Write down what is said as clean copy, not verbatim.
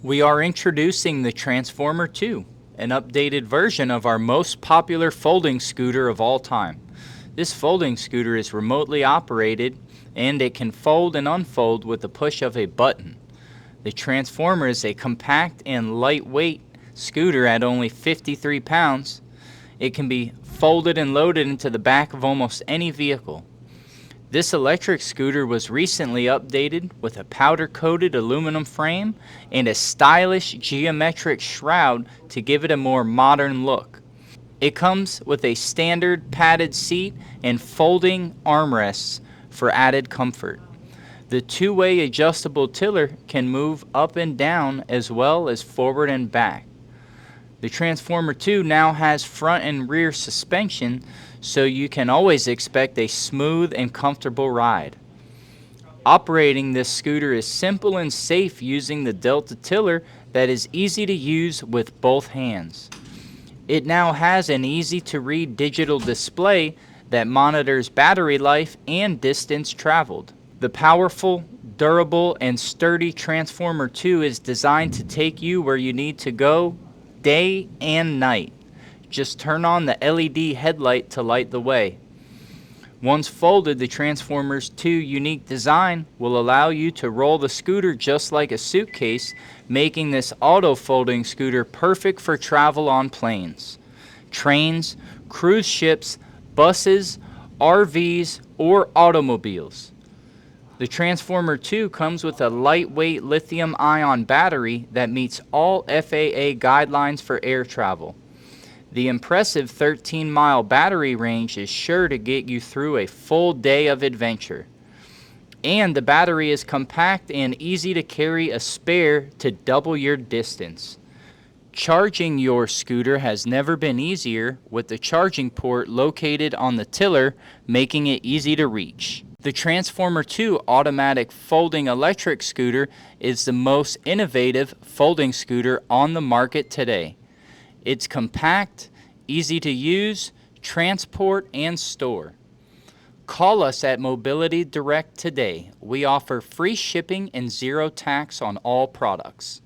We are introducing the Transformer 2, an updated version of our most popular folding scooter of all time. This folding scooter is remotely operated and it can fold and unfold with the push of a button. The Transformer is a compact and lightweight scooter at only 53 pounds. It can be folded and loaded into the back of almost any vehicle. This electric scooter was recently updated with a powder-coated aluminum frame and a stylish geometric shroud to give it a more modern look. It comes with a standard padded seat and folding armrests for added comfort. The two-way adjustable tiller can move up and down as well as forward and back. The Transformer 2 now has front and rear suspension, so you can always expect a smooth and comfortable ride. Operating this scooter is simple and safe using the Delta tiller that is easy to use with both hands. It now has an easy-to-read digital display that monitors battery life and distance traveled. The powerful, durable, and sturdy Transformer 2 is designed to take you where you need to go day and night. Just turn on the LED headlight to light the way. Once folded, the Transformer's 2 unique design will allow you to roll the scooter just like a suitcase, making this auto-folding scooter perfect for travel on planes, trains, cruise ships, buses, RVs, or automobiles. The Transformer 2 comes with a lightweight lithium-ion battery that meets all FAA guidelines for air travel. The impressive 13-mile battery range is sure to get you through a full day of adventure. And the battery is compact and easy to carry a spare to double your distance. Charging your scooter has never been easier with the charging port located on the tiller, making it easy to reach. The Transformer 2 automatic folding electric scooter is the most innovative folding scooter on the market today. It's compact, easy to use, transport, and store. Call us at Mobility Direct today. We offer free shipping and zero tax on all products.